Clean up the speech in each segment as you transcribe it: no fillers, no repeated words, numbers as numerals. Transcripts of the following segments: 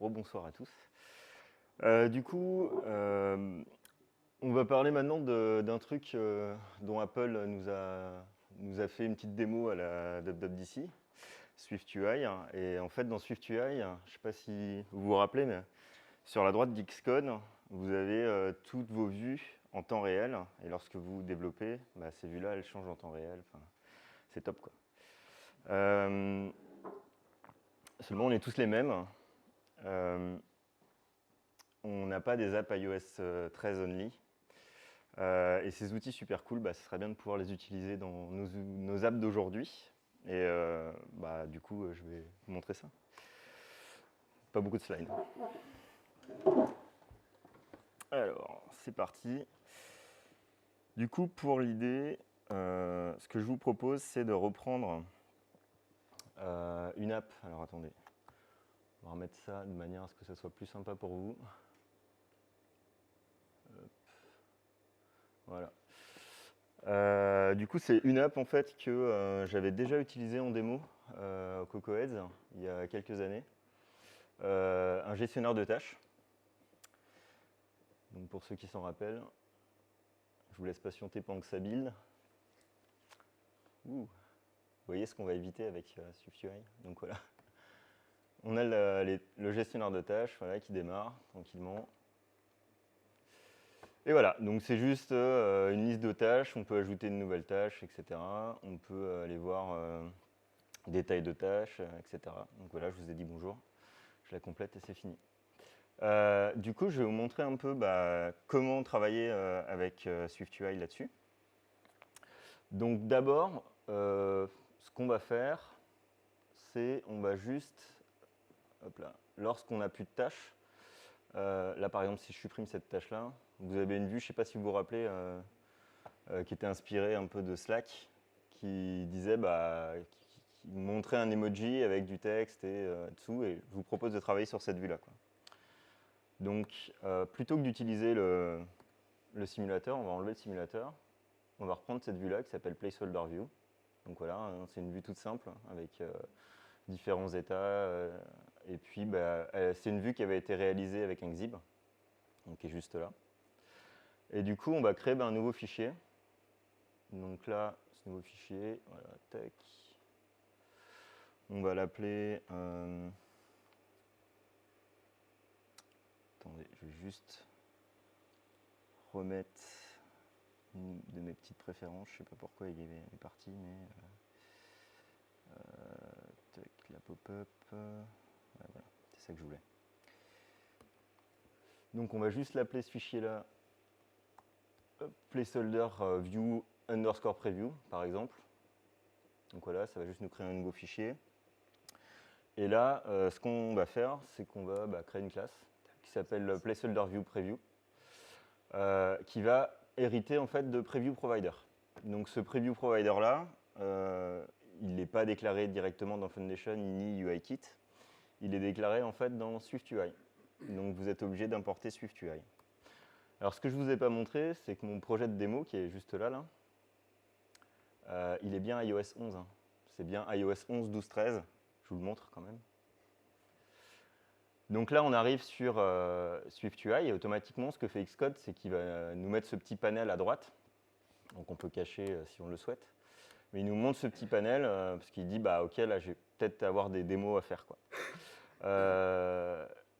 Rebonsoir à tous. Du coup, on va parler maintenant d'un truc dont Apple nous a fait une petite démo à la WWDC, SwiftUI. Et en fait, dans SwiftUI, je ne sais pas si vous vous rappelez, mais sur la droite d'Xcode, vous avez toutes vos vues en temps réel. Et lorsque vous développez, ces vues-là, elles changent en temps réel. Enfin, c'est top, quoi. Seulement, on est tous les mêmes. On n'a pas des apps iOS 13 only. Et ces outils super cool, ce serait bien de pouvoir les utiliser dans nos apps d'aujourd'hui. Et du coup, je vais vous montrer ça. Pas beaucoup de slides. Alors, c'est parti. Du coup, pour l'idée, ce que je vous propose, c'est de reprendre une app. Alors, attendez. On va remettre ça de manière à ce que ça soit plus sympa pour vous. Hop. Voilà. Du coup, c'est une app en fait que j'avais déjà utilisée en démo au CocoAds il y a quelques années. Un gestionnaire de tâches. Donc pour ceux qui s'en rappellent, je vous laisse patienter pendant que ça build. Vous voyez ce qu'on va éviter avec SwiftUI. Donc voilà. On a le gestionnaire de tâches qui démarre tranquillement. Et voilà, donc c'est juste une liste de tâches, on peut ajouter de nouvelles tâches, etc. On peut aller voir détails de tâches, etc. Donc voilà, je vous ai dit bonjour, je la complète et c'est fini. Du coup, je vais vous montrer un peu comment travailler avec SwiftUI là-dessus. Donc d'abord, ce qu'on va faire, c'est on va juste, hop là, lorsqu'on n'a plus de tâches, là par exemple si je supprime cette tâche-là, vous avez une vue, je ne sais pas si vous vous rappelez, qui était inspirée un peu de Slack, qui disait, qui montrait un emoji avec du texte et dessous, et je vous propose de travailler sur cette vue-là, quoi. Donc, plutôt que d'utiliser le simulateur, on va enlever le simulateur. On va reprendre cette vue-là qui s'appelle Placeholder View. Donc voilà, c'est une vue toute simple avec différents états. Et puis, c'est une vue qui avait été réalisée avec un Xib, donc qui est juste là. Et du coup, on va créer un nouveau fichier. Donc là, ce nouveau fichier, voilà, tac. On va l'appeler. Attendez, je vais juste remettre une de mes petites préférences. Je ne sais pas pourquoi il est parti, mais tac, la pop-up. Voilà, c'est ça que je voulais. Donc on va juste l'appeler ce fichier-là placeholder view underscore preview, par exemple. Donc voilà, ça va juste nous créer un nouveau fichier. Et là, ce qu'on va faire, c'est qu'on va créer une classe qui s'appelle placeholder view preview, qui va hériter en fait de preview provider. Donc ce preview provider là, il n'est pas déclaré directement dans Foundation ni UIKit. Il est déclaré en fait dans SwiftUI. Donc vous êtes obligé d'importer SwiftUI. Alors ce que je ne vous ai pas montré, c'est que mon projet de démo qui est juste là, il est bien iOS 11. Hein. C'est bien iOS 11, 12, 13. Je vous le montre quand même. Donc là, on arrive sur SwiftUI et automatiquement, ce que fait Xcode, c'est qu'il va nous mettre ce petit panel à droite. Donc on peut cacher si on le souhaite. Mais il nous montre ce petit panel parce qu'il dit, ok, là, je vais peut-être avoir des démos à faire, quoi.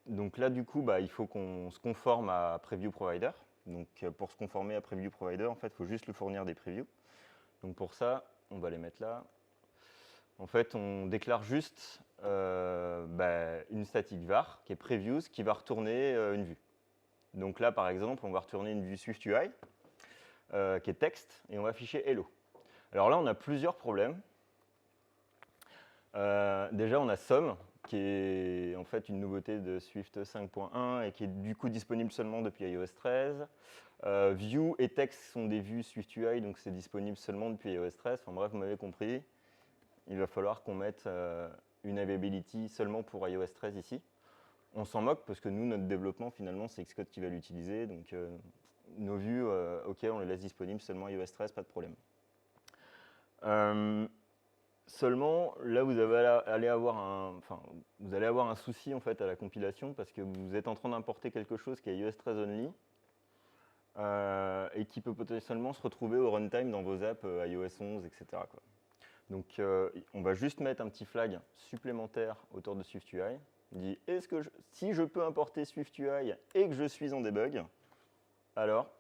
Donc là, du coup, il faut qu'on se conforme à Preview Provider. Donc pour se conformer à Preview Provider, en fait, il faut juste lui fournir des previews. Donc pour ça, on va les mettre là. En fait, on déclare juste une statique var qui est previews qui va retourner une vue. Donc là, par exemple, on va retourner une vue SwiftUI qui est texte et on va afficher hello. Alors là, on a plusieurs problèmes. Déjà, on a Sum, qui est en fait une nouveauté de Swift 5.1 et qui est du coup disponible seulement depuis iOS 13. View et Text sont des vues SwiftUI, donc c'est disponible seulement depuis iOS 13. Enfin bref, vous m'avez compris. Il va falloir qu'on mette une availability seulement pour iOS 13 ici. On s'en moque parce que nous, notre développement, finalement, c'est Xcode qui va l'utiliser. Donc nos vues, ok, on les laisse disponibles seulement iOS 13, pas de problème. Seulement, là, vous allez avoir un souci en fait à la compilation parce que vous êtes en train d'importer quelque chose qui est US 13 only et qui peut potentiellement se retrouver au runtime dans vos apps iOS 11, etc., quoi. Donc, on va juste mettre un petit flag supplémentaire autour de SwiftUI. On dit, si je peux importer SwiftUI et que je suis en debug, alors,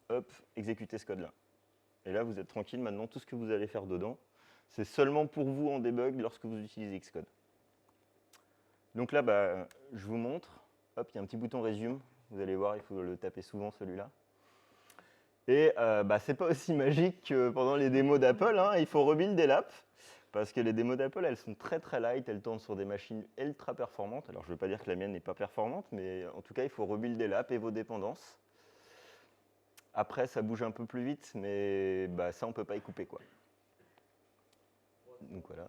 hop, exécutez ce code-là. Et là, vous êtes tranquille maintenant, tout ce que vous allez faire dedans, c'est seulement pour vous en debug lorsque vous utilisez Xcode. Donc là, je vous montre. Hop, il y a un petit bouton Resume. Vous allez voir, il faut le taper souvent celui-là. Et c'est pas aussi magique que pendant les démos d'Apple. Hein. Il faut rebuilder l'app. Parce que les démos d'Apple, elles sont très très light. Elles tournent sur des machines ultra performantes. Alors je ne veux pas dire que la mienne n'est pas performante, mais en tout cas, il faut rebuilder l'app et vos dépendances. Après, ça bouge un peu plus vite, mais ça, on ne peut pas y couper, quoi. Donc voilà.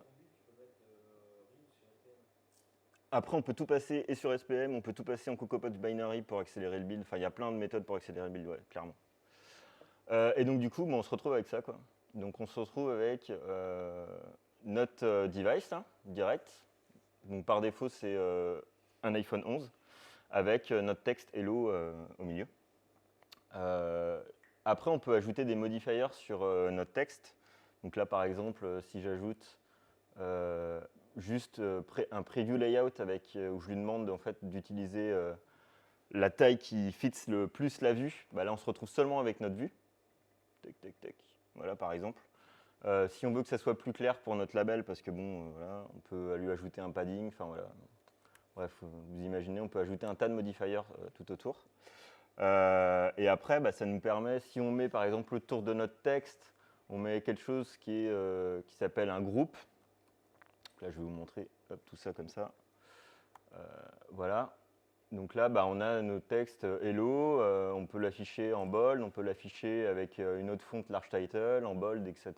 Après, on peut tout passer et sur SPM, on peut tout passer en CocoaPods Binary pour accélérer le build. Enfin, il y a plein de méthodes pour accélérer le build, ouais, clairement. Et donc, du coup, on se retrouve avec ça, quoi. Donc, on se retrouve avec notre device, hein, direct. Donc, par défaut, c'est un iPhone 11 avec notre texte Hello au milieu. Après, on peut ajouter des modifiers sur notre texte. Donc là, par exemple, si j'ajoute juste un preview layout où je lui demande en fait d'utiliser la taille qui fixe le plus la vue, là on se retrouve seulement avec notre vue. Tac, tac, tac. Voilà par exemple. Si on veut que ça soit plus clair pour notre label, parce que bon, voilà, on peut lui ajouter un padding, enfin voilà. Bref, vous imaginez, on peut ajouter un tas de modifiers tout autour. Et après, ça nous permet, si on met par exemple autour de notre texte, on met quelque chose qui s'appelle un groupe. Là, je vais vous montrer tout ça comme ça. Voilà. Donc là, on a nos textes Hello. On peut l'afficher en bold, on peut l'afficher avec une autre fonte large title, en bold, etc.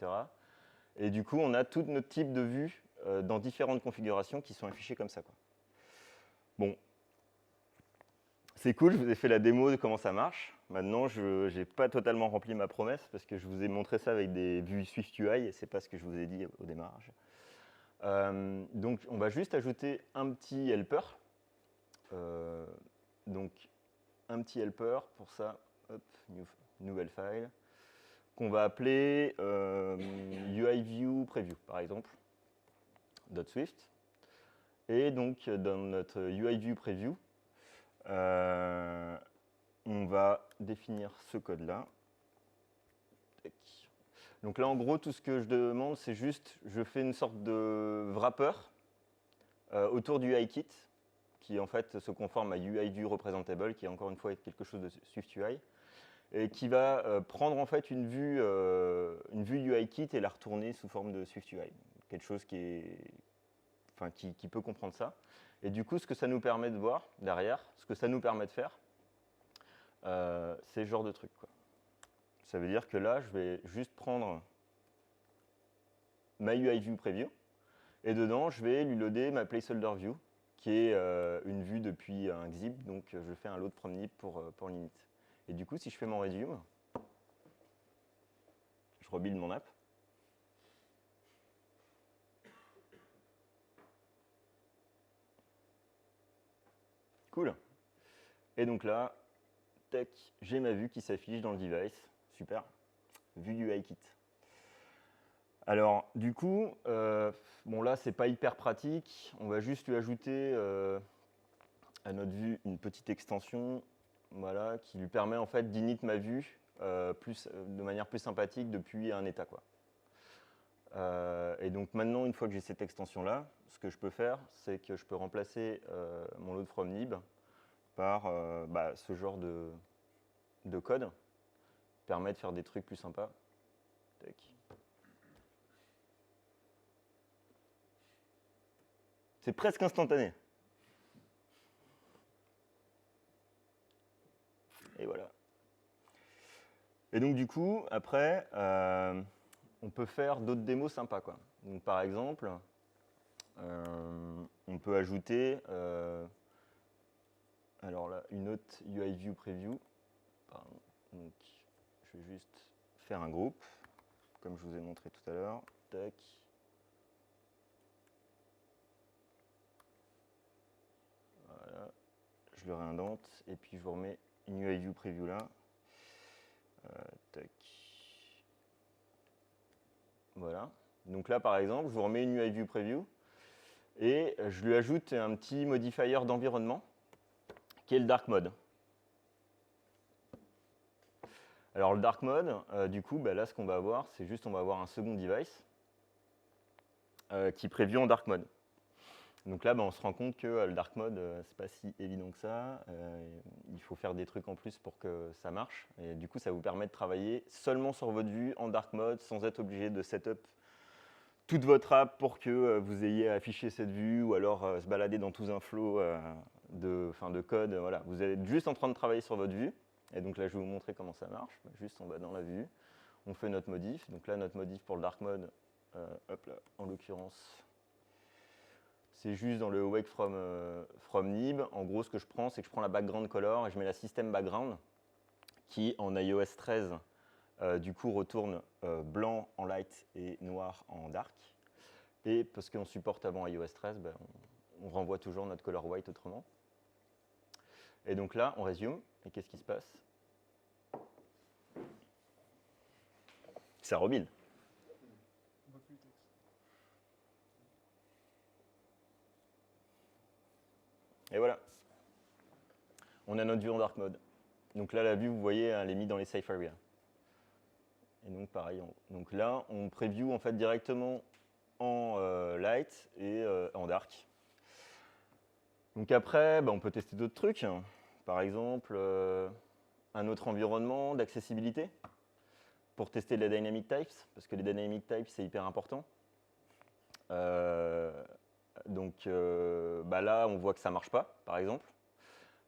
Et du coup, on a tout notre type de vue dans différentes configurations qui sont affichées comme ça, quoi. Bon, c'est cool, je vous ai fait la démo de comment ça marche. Maintenant, je n'ai pas totalement rempli ma promesse parce que je vous ai montré ça avec des vues SwiftUI et ce n'est pas ce que je vous ai dit au démarrage. Donc, on va juste ajouter un petit helper. Donc, un petit helper pour ça. Hop, nouvelle file. Qu'on va appeler UIView Preview, par exemple. .swift. Et donc, dans notre UIView Preview, on va définir ce code-là. Donc là, en gros, tout ce que je demande, c'est juste, je fais une sorte de wrapper autour du UIKit, qui en fait se conforme à UIView Representable, qui est encore une fois quelque chose de SwiftUI, et qui va prendre en fait une vue UIKit et la retourner sous forme de SwiftUI. Quelque chose qui peut comprendre ça. Et du coup, ce que ça nous permet de voir derrière, ce que ça nous permet de faire, c'est ce genre de truc, quoi. Ça veut dire que là, je vais juste prendre ma UIView Preview, et dedans, je vais lui loader ma placeholder view, qui est une vue depuis un xib, donc je fais un load from nib pour l'init. Et du coup, si je fais mon resume, je rebuild mon app. Cool. Et donc là, tac, j'ai ma vue qui s'affiche dans le device. Super. Vue UIKit. Alors, du coup, bon là, c'est pas hyper pratique. On va juste lui ajouter à notre vue une petite extension, voilà, qui lui permet en fait d'init ma vue de manière plus sympathique depuis un état, quoi. Et donc maintenant, une fois que j'ai cette extension-là, ce que je peux faire, c'est que je peux remplacer mon load from nib par ce genre de code, qui permet de faire des trucs plus sympas. Tac. C'est presque instantané. Et voilà. Et donc du coup, après, on peut faire d'autres démos sympas, quoi. Donc par exemple, on peut ajouter alors là, une autre UIView Preview. Pardon. Donc, je vais juste faire un groupe, comme je vous ai montré tout à l'heure. Tac. je le réindente, et puis je vous remets une UI View Preview là. Tac. Voilà. Donc là, par exemple, je vous remets une UI View Preview, et je lui ajoute un petit modifier d'environnement, qui est le Dark Mode. Alors le Dark Mode, du coup, là, ce qu'on va avoir, c'est juste, on va avoir un second device qui prévue en Dark Mode. Donc là, on se rend compte que le Dark Mode, c'est pas si évident que ça. Il faut faire des trucs en plus pour que ça marche. Et du coup, ça vous permet de travailler seulement sur votre vue en Dark Mode, sans être obligé de setup toute votre app pour que vous ayez à afficher cette vue, ou alors se balader dans tout un flow de code. Voilà. Vous êtes juste en train de travailler sur votre vue. Et donc là, je vais vous montrer comment ça marche. Juste, on va dans la vue, on fait notre modif. Donc là, notre modif pour le Dark Mode, hop là, en l'occurrence, c'est juste dans le Awake from Nib. En gros, ce que je prends, c'est que je prends la background color et je mets la system background qui, en iOS 13, du coup, retourne blanc en light et noir en dark. Et parce qu'on supporte avant iOS 13, on renvoie toujours notre color white autrement. Et donc là, on résume. Et qu'est-ce qui se passe? Ça rebuild. Et voilà. On a notre vue en dark mode. Donc là, la vue, vous voyez, elle est mise dans les safe areas. Et donc pareil, donc là, on preview en fait directement en light et en dark. Donc après, on peut tester d'autres trucs. Par exemple, un autre environnement d'accessibilité pour tester les dynamic types, parce que les dynamic types, c'est hyper important. Donc là, on voit que ça ne marche pas, par exemple.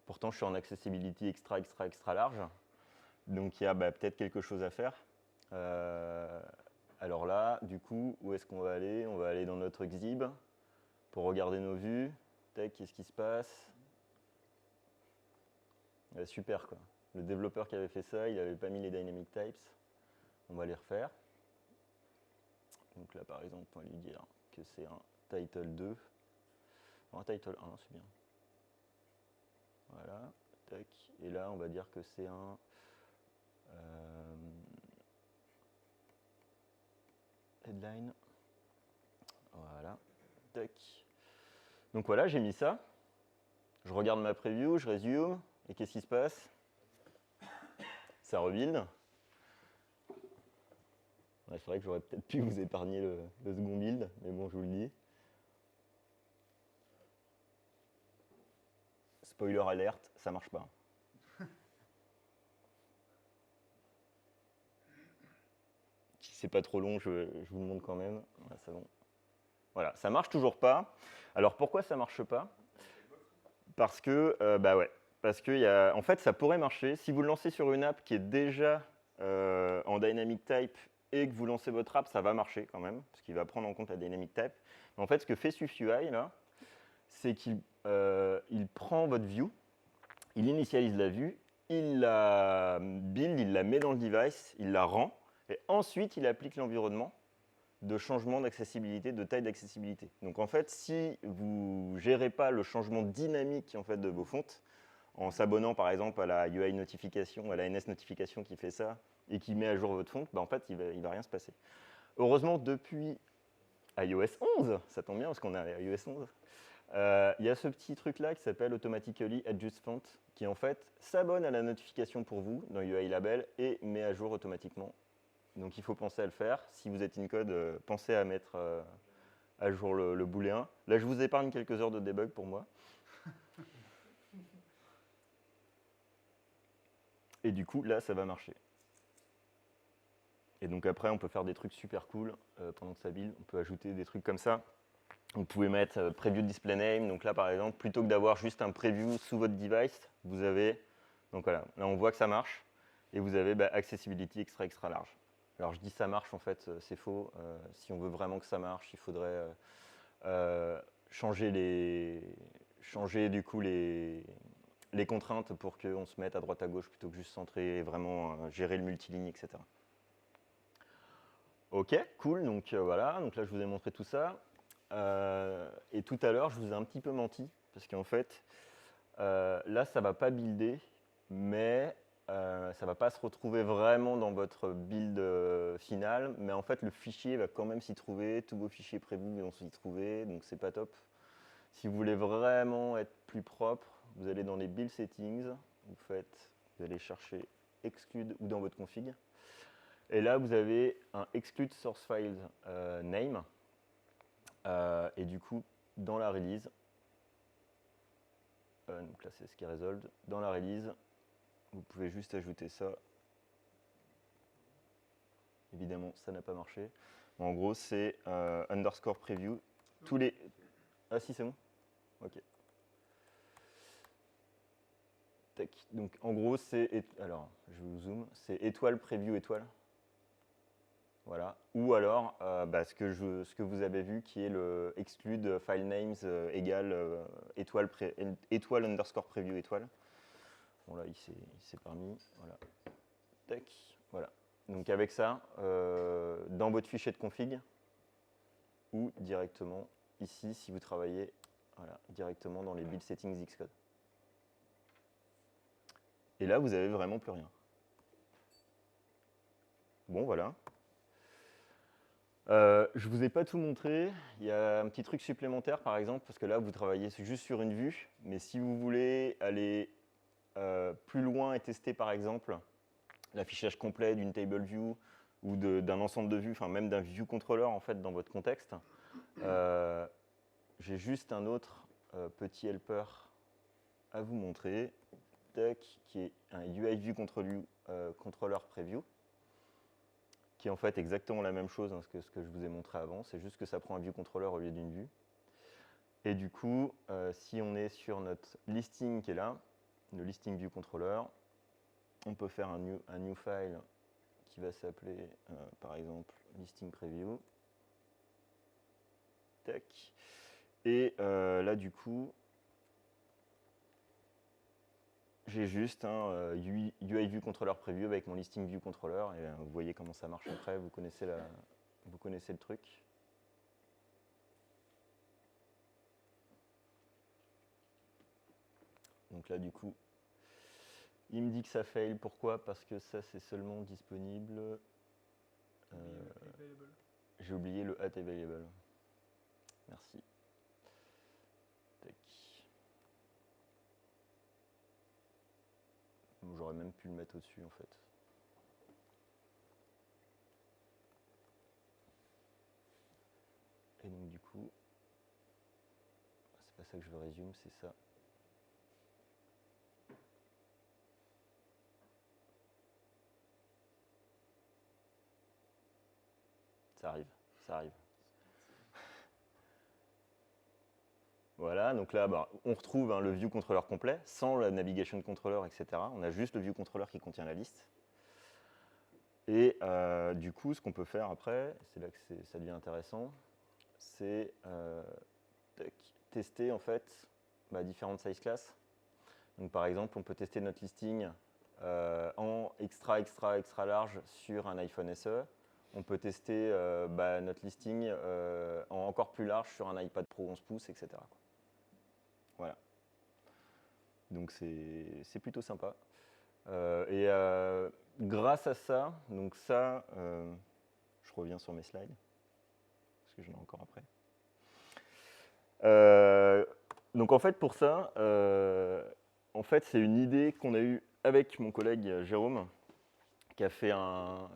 Pourtant, je suis en accessibility extra large. Donc il y a peut-être quelque chose à faire. Alors là, du coup, où est-ce qu'on va aller? On va aller dans notre exhib pour regarder nos vues. Tac, qu'est-ce qui se passe? Super, quoi. Le développeur qui avait fait ça, il n'avait pas mis les dynamic types. On va les refaire. Donc là, par exemple, on va lui dire que c'est un title 2. Un title 1, c'est bien. Voilà. Tac. Et là, on va dire que c'est un headline. Voilà. Tac. Donc voilà, j'ai mis ça. Je regarde ma preview, je résume. Et qu'est-ce qui se passe? Ça rebuild. Ouais, c'est vrai que j'aurais peut-être pu vous épargner le second build, mais bon, je vous le dis. Spoiler alert, ça marche pas. Si c'est pas trop long, je vous le montre quand même. Ouais, c'est bon. Voilà, ça marche toujours pas. Alors pourquoi ça marche pas? Parce que, ouais, parce que en fait, ça pourrait marcher. Si vous le lancez sur une app qui est déjà en dynamic type et que vous lancez votre app, ça va marcher quand même, parce qu'il va prendre en compte la dynamic type. Mais en fait, ce que fait SwiftUI, là, c'est qu'il prend votre view, il initialise la vue, il la build, il la met dans le device, il la rend, et ensuite, il applique l'environnement de changement d'accessibilité, de taille d'accessibilité. Donc en fait, si vous ne gérez pas le changement dynamique en fait, de vos fontes, en s'abonnant par exemple à la UI notification, à la NS notification qui fait ça, et qui met à jour votre fonte, en fait, il va rien se passer. Heureusement, depuis iOS 11, ça tombe bien parce qu'on est à iOS 11, il y a ce petit truc-là qui s'appelle Automatically Adjust Font, qui en fait s'abonne à la notification pour vous dans UI Label et met à jour automatiquement. Donc il faut penser à le faire. Si vous êtes in code, pensez à mettre à jour le booléen. Là, je vous épargne quelques heures de debug pour moi. Et du coup, là, ça va marcher. Et donc après, on peut faire des trucs super cool pendant que ça build. On peut ajouter des trucs comme ça. Vous pouvez mettre preview display name. Donc là, par exemple, plutôt que d'avoir juste un preview sous votre device, vous avez... Donc voilà, là, on voit que ça marche. Et vous avez accessibility extra large. Alors je dis ça marche, en fait, c'est faux. Si on veut vraiment que ça marche, il faudrait changer du coup les contraintes pour qu'on se mette à droite à gauche plutôt que juste centrer et vraiment gérer le multiligne, etc. Ok, cool, donc voilà, donc là je vous ai montré tout ça. Et tout à l'heure, je vous ai un petit peu menti, parce qu'en fait, Là, ça ne va pas builder, mais ça ne va pas se retrouver vraiment dans votre build final. Mais en fait, le fichier va quand même s'y trouver. Tous vos fichiers prévus vont s'y trouver, donc c'est pas top. Si vous voulez vraiment être plus propre, vous allez dans les build settings, vous allez chercher exclude ou dans votre config. Et là, vous avez un exclude source files name. Et du coup, dans la release, donc là c'est ce qui est resolved, dans la release, vous pouvez juste ajouter ça. Évidemment, ça n'a pas marché. En gros, c'est underscore preview. Tous les. Ah si, c'est bon. Ok. Tac. Donc en gros, c'est. Alors, je vous zoome. C'est étoile preview étoile. Voilà. Ou alors, ce que vous avez vu qui est le exclude file names égale étoile underscore preview étoile. Bon là, il s'est permis. Voilà. Tac. Voilà. Donc avec ça, dans votre fichier de config, ou directement ici, si vous travaillez directement dans les build settings Xcode. Et là, vous n'avez vraiment plus rien. Bon, voilà. Je ne vous ai pas tout montré. Il y a un petit truc supplémentaire, par exemple, parce que là, vous travaillez juste sur une vue. Mais si vous voulez aller plus loin et tester, par exemple, l'affichage complet d'une table view ou d'un ensemble de vues, enfin même d'un view controller en fait dans votre contexte, j'ai juste un autre petit helper à vous montrer, qui est un UI view controller preview, qui est en fait exactement la même chose que ce que je vous ai montré avant, c'est juste que ça prend un view controller au lieu d'une vue. Et du coup, si on est sur notre listing qui est là, le listing view controller, on peut faire un new file qui va s'appeler par exemple listing preview. Tac. Et là du coup, j'ai juste un UI view controller preview avec mon listing view controller et vous voyez comment ça marche après, vous connaissez le truc. Donc là du coup, il me dit que ça fail. Pourquoi? Parce que ça c'est seulement disponible. J'ai oublié le at available. Merci. Tac. J'aurais même pu le mettre au-dessus en fait. Et donc du coup, c'est pas ça que je veux résumer, c'est ça. Ça arrive, ça arrive. Voilà, donc là, on retrouve le view controller complet, sans la navigation controller, etc. On a juste le view controller qui contient la liste. Et du coup, ce qu'on peut faire après, c'est là que ça devient intéressant, c'est tester en fait différentes size classes. Donc par exemple, on peut tester notre listing en extra large sur un iPhone SE. On peut tester notre listing en encore plus large sur un iPad Pro 11 pouces, etc. Voilà. Donc c'est plutôt sympa. Grâce à ça, donc ça, je reviens sur mes slides, parce que j'en ai encore après. Donc en fait pour ça, c'est une idée qu'on a eue avec mon collègue Jérôme, qui a fait un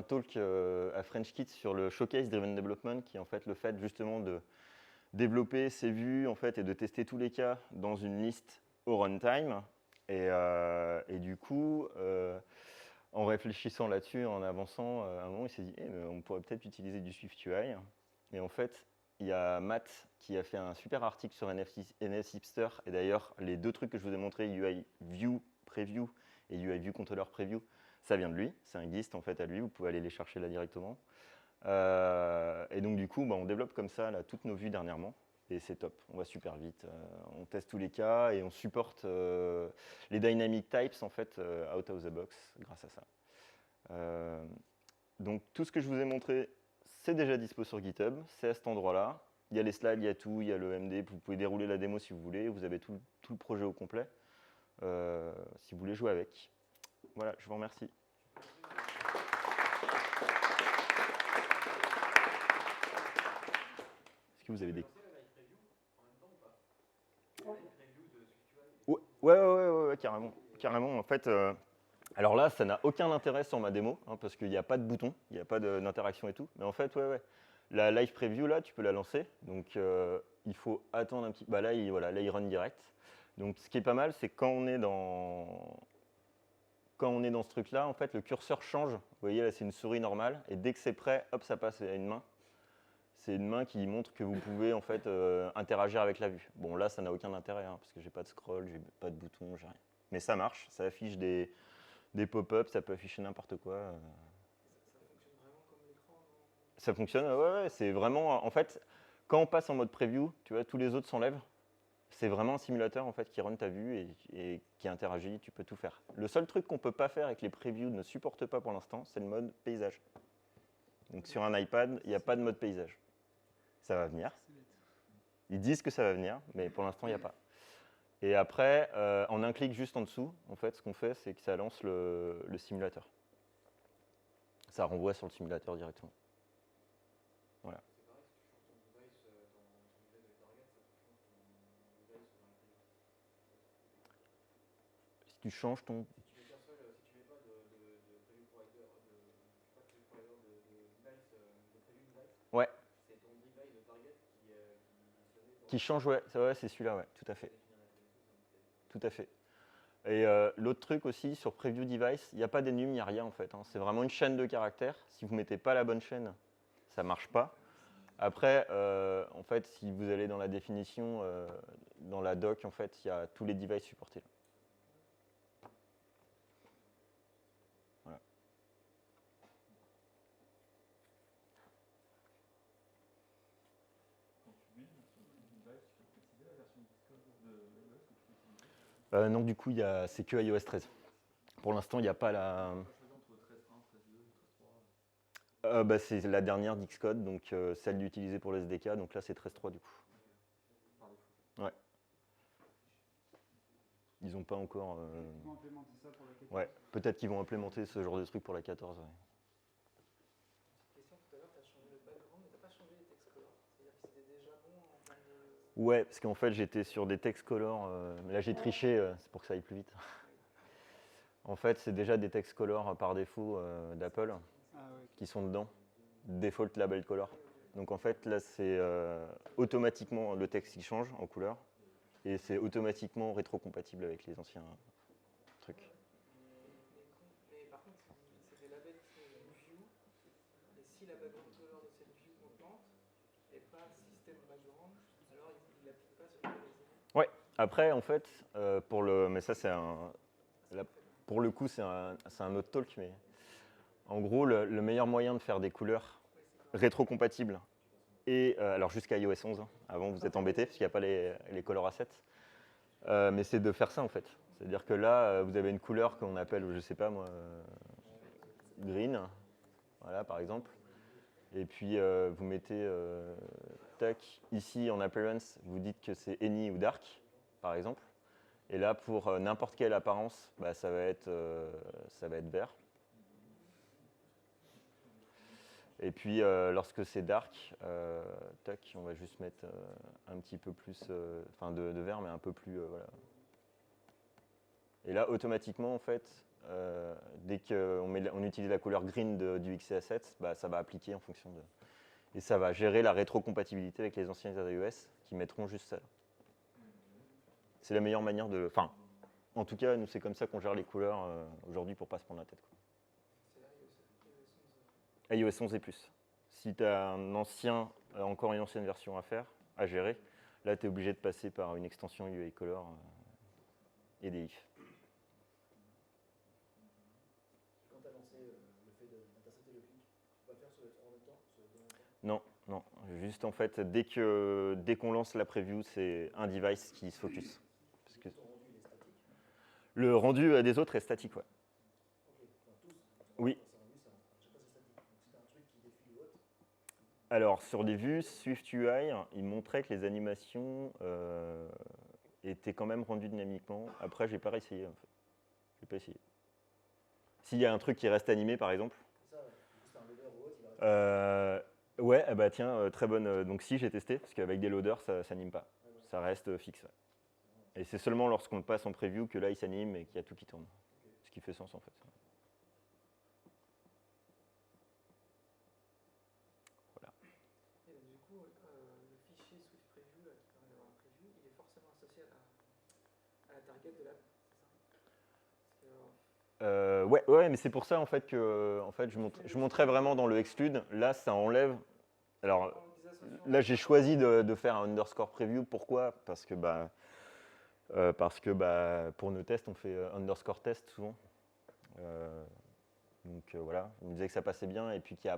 talk à French Kids sur le Showcase Driven Development, qui est en fait le fait justement de développer ses vues en fait, et de tester tous les cas dans une liste au runtime. Et du coup, en réfléchissant là-dessus, en avançant, à un moment, il s'est dit on pourrait peut-être utiliser du SwiftUI. Et en fait, il y a Matt qui a fait un super article sur NF Hipster. Et d'ailleurs, les deux trucs que je vous ai montrés, UI View Preview et UI View Controller Preview, ça vient de lui. C'est un GIST en fait à lui. Vous pouvez aller les chercher là directement. Et donc du coup, on développe comme ça là, toutes nos vues dernièrement. Et c'est top, on va super vite. On teste tous les cas et on supporte les dynamic types en fait out of the box grâce à ça. Donc tout ce que je vous ai montré, c'est déjà dispo sur GitHub, c'est à cet endroit-là. Il y a les slides, il y a tout, il y a le MD, vous pouvez dérouler la démo si vous voulez, vous avez tout le projet au complet, si vous voulez jouer avec. Voilà, je vous remercie. Est-ce que vous avez des... Ouais, carrément. Carrément, en fait, alors là, ça n'a aucun intérêt sur ma démo, hein, parce qu'il n'y a pas de bouton, il n'y a pas d'interaction et tout. Mais en fait, ouais. La live preview, là, tu peux la lancer. Donc, il faut attendre un petit... Bah là, voilà, là, il run direct. Donc, ce qui est pas mal, c'est quand on est dans ce truc-là, en fait, le curseur change. Vous voyez, là, c'est une souris normale. Et dès que c'est prêt, hop, ça passe à une main. C'est une main qui montre que vous pouvez, en fait, interagir avec la vue. Bon, là, ça n'a aucun intérêt, hein, parce que j'ai pas de scroll, j'ai pas de bouton, j'ai rien. Mais ça marche, ça affiche des pop-up, ça peut afficher n'importe quoi. Ça fonctionne, ouais, c'est vraiment... En fait, quand on passe en mode preview, tu vois, tous les autres s'enlèvent. C'est vraiment un simulateur en fait qui run ta vue et qui interagit, tu peux tout faire. Le seul truc qu'on ne peut pas faire et que les previews ne supportent pas pour l'instant, c'est le mode paysage. Donc sur un iPad, il n'y a pas de mode paysage. Ça va venir. Ils disent que ça va venir, mais pour l'instant, il n'y a pas. Et après, en un clic juste en dessous, en fait, ce qu'on fait, c'est que ça lance le simulateur. Ça renvoie sur le simulateur directement. Voilà. Si tu changes ton... Ouais. Qui change, ouais, c'est celui-là, ouais, tout à fait. Tout à fait. Et l'autre truc aussi, sur Preview Device, il n'y a pas d'énum, il n'y a rien en fait. Hein. C'est vraiment une chaîne de caractères. Si vous ne mettez pas la bonne chaîne, ça ne marche pas. Après, en fait, si vous allez dans la définition, dans la doc, en fait, il y a tous les devices supportés. Voilà. Non, du coup, c'est que iOS 13. Pour l'instant, il n'y a pas la... c'est la dernière d'Xcode, donc celle d'utiliser pour le SDK, donc là c'est 13.3 du coup. Ouais. Ils n'ont pas encore... Ils vont implémenter ça pour la 14. Ouais, peut-être qu'ils vont implémenter ce genre de truc pour la 14. Ouais. Question, tout à l'heure, tu as changé le background, mais tu n'as pas changé les text colors. C'est-à-dire que c'était déjà bon en termes de... Ouais, parce qu'en fait j'étais sur des text colors, mais là j'ai triché, c'est pour que ça aille plus vite. En fait, c'est déjà des text colors par défaut d'Apple qui sont dedans, default label color. Donc en fait là c'est automatiquement le texte qui change en couleur et c'est automatiquement rétrocompatible avec les anciens trucs. Mais par contre, c'est des labels qui sont une view, et si la background color de cette view contenante n'est pas system background, alors il n'applique pas sur les... Ouais, après en fait, mais ça c'est pour le coup c'est un autre talk, mais en gros le meilleur moyen de faire des couleurs rétrocompatibles, et alors jusqu'à iOS 11, hein, avant vous êtes embêtés parce qu'il n'y a pas les color assets, mais c'est de faire ça en fait. C'est-à-dire que là, vous avez une couleur qu'on appelle, je sais pas moi, green, voilà par exemple. Et puis vous mettez, tac, ici en appearance, vous dites que c'est any ou dark, par exemple. Et là, pour n'importe quelle apparence, bah, ça va être vert. Et puis lorsque c'est dark, tac, on va juste mettre un petit peu plus, de vert, mais un peu plus, voilà. Et là, automatiquement, en fait, dès qu'on utilise la couleur green du XC-Assets, bah, ça va appliquer en fonction de... Et ça va gérer la rétrocompatibilité avec les anciens iOS qui mettront juste ça. C'est la meilleure manière de... Enfin, en tout cas, nous, c'est comme ça qu'on gère les couleurs aujourd'hui pour ne pas se prendre la tête. C'est iOS 11 et plus. Si tu as encore une ancienne version à gérer, là, tu es obligé de passer par une extension UI Color et des ifs. Quand tu as lancé le fait d'intercepter le clic, tu vas le faire sur les trois en même temps, sur les deux en même temps? Non. Juste en fait, dès qu'on lance la preview, c'est un device qui se focus. Parce que ton rendu, il est statique? le rendu des autres est statique, ouais. Ok, enfin tous. Oui. C'est rendu, à chaque fois c'est statique. Donc si tu as un truc qui défile ou autre, Alors, sur les vues SwiftUI, il montrait que les animations étaient quand même rendues dynamiquement. Après, j'ai pas réessayé, en fait. J'ai pas essayé. S'il y a un truc qui reste animé, par exemple. C'est ça, ouais. Du coup, c'est un loader ou autre, il va rester. Ouais, ah bah tiens, très bonne. Donc si, j'ai testé, parce qu'avec des loaders, ça s'anime pas. Ouais, ouais. Ça reste fixe. Ouais. Et c'est seulement lorsqu'on le passe en preview que là, il s'anime et qu'il y a tout qui tourne. Ok. Ce qui fait sens, en fait. Voilà. Et donc, du coup, le fichier Swift Preview là, qui permet d'avoir un preview, il est forcément associé à la target de l'app, c'est ça? Ouais, mais c'est pour ça, en fait, que je montrais vraiment dans le exclude. Là, ça enlève. Alors, là, j'ai choisi de faire un underscore preview. Pourquoi? Parce que pour nos tests, on fait underscore test souvent. Donc voilà, on me disait que ça passait bien et puis qu'il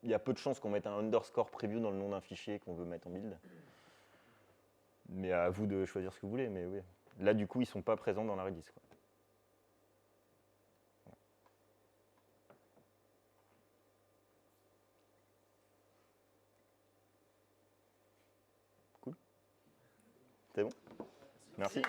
y a peu de chances qu'on mette un underscore preview dans le nom d'un fichier qu'on veut mettre en build. Mais à vous de choisir ce que vous voulez. Mais oui, là, du coup, ils ne sont pas présents dans la Redis, quoi. Cool. C'est bon? Merci.